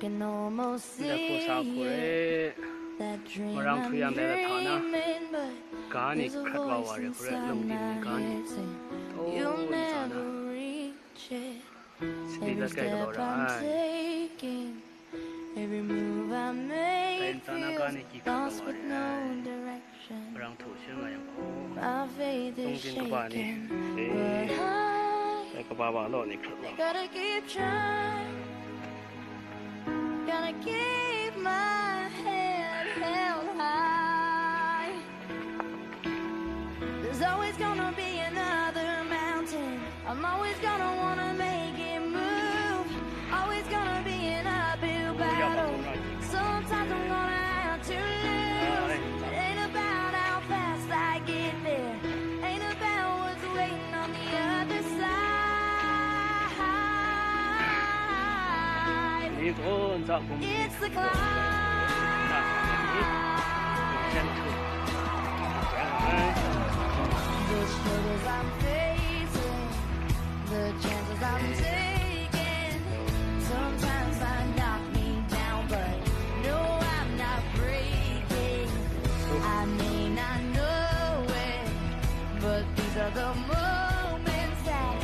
的菩萨苦嘞，我让土洋来的他呢，咖喱克瓦瓦的苦嘞，弄进的咖喱，哦，你咋呢？你在盖个多少哎？但咋那咖喱几克瓦的？我让土生了样哦，弄进个巴呢，哎，那个巴巴老你克瓦。Gonna keep my head held high. There's always gonna be another mountain. I'm always gonna wanna make it move. Always gonna be an uphill battle. Sometimes I'm gonna have to lose. It ain't about how fast I get there. Ain't about what's waiting on the other side. It's the climb. The struggles I'm facing, the chances I'm taking, sometimes I knock me down, but no, I'm not breaking. I may not know it, but these are the moments that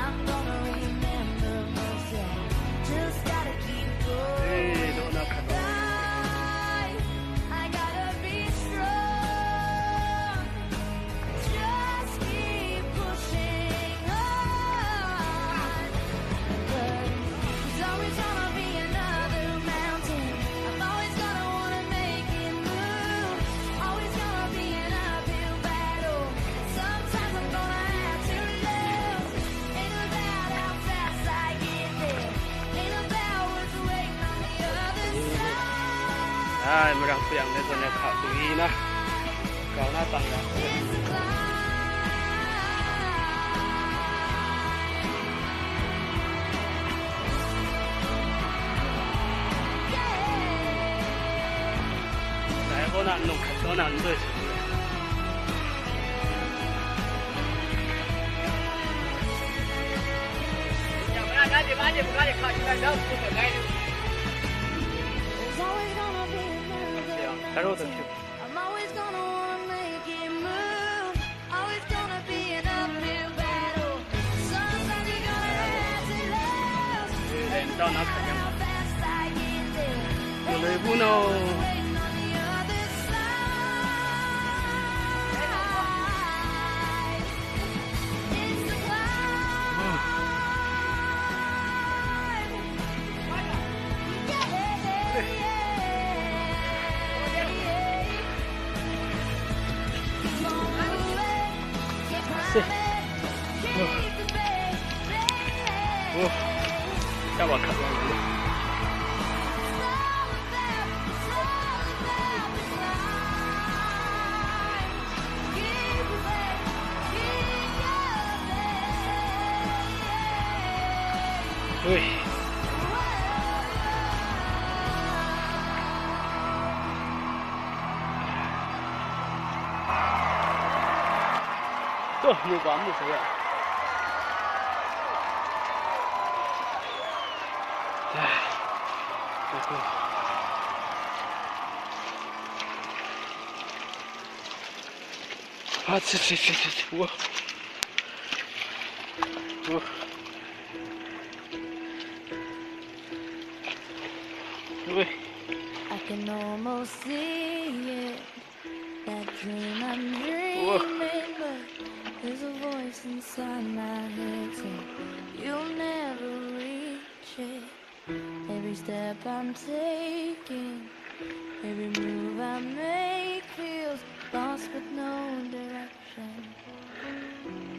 I'm gonna remember most. Yeah, just gotta keep going. I gotta be strong. Just keep pushing on. But there's always gonna be another mountain. I'm always gonna wanna make it move. Always gonna be an uphill battle. Sometimes I'm gonna have to lose. Ain't about how fast I get there. Ain't about what's waiting on the other side. Ai mà đang phiền nên tôi này khảo tùy ý nè, kéo nó tăng ra. Đấy có nạn nông khách có nạn rồi. I'm always gonna wanna make it move. Always gonna be an uphill battle. Sometimes you're gonna have to lose. Ain't about how fast I get there. Ain't about what's waiting on the other side. It's the climb. Yeah. Chắc là khẩn rồi. Ui. Nhiều quá một số ạ. Ah, wow. I can almost see it, that dream I'm dreaming, but there's a voice inside my head saying you'll never reach it. Every step I'm taking, every move I make feels lost with no direction.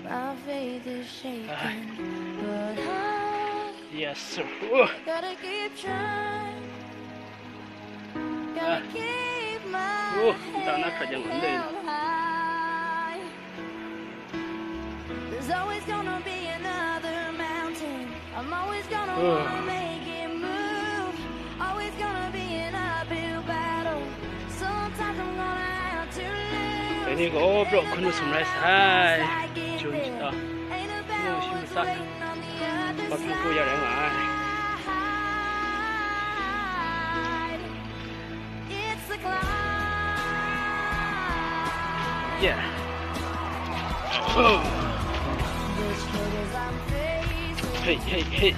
My faith is shaking, but yes, sir. Gotta keep trying. Gotta keep my head held high. There's always gonna be another mountain. I'm always gonna wanna make it move. Always gonna be an uphill battle. Sometimes I'm gonna have to lose. Ini go bro, kunu sumrai sai. Junta. No shimsa. Pakai ko ya rengai. 见。 嘿嘿嘿，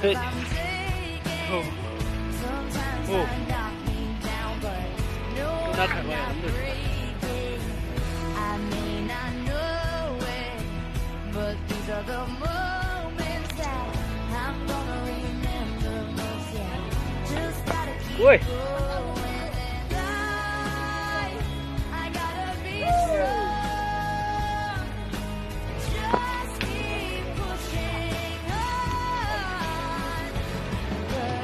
嘿，哦，哦，那开玩笑的。 But these are the moments that I'm gonna remember most. Yeah, just gotta keep Oi. going. And I gotta be strong. Just keep pushing on. 'Cause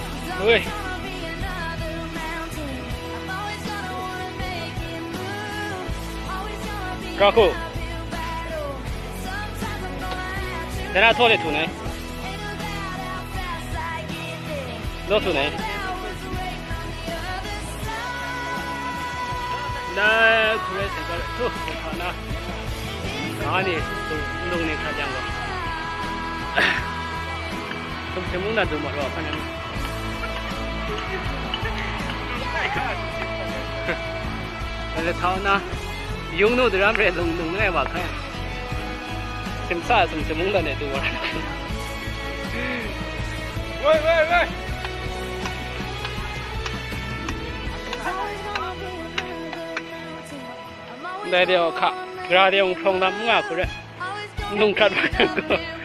there's Oi. always gonna be another mountain. I'm always gonna wanna make it move. Always gonna be Ra khổ. Sometimes I'm gonna have to Thế nào thôi để thủ này, ain't about how fast I get there. lốt thủ này. I was waiting on the other side. 나 그래 생각을 또 하나. 아니 또 운동에 가장 거. 좀 제목나도 말로 그냥. 근데 타오나 용노들 아무래 농농에 와 그냥. 좀 싸, 좀 제목나네 또 말. 왜? Always gonna be another mountain. I'm always 내 gonna 대어 가. wanna make 그라디용 평남가 그래. always gonna 운동 잘 be 받는 거. another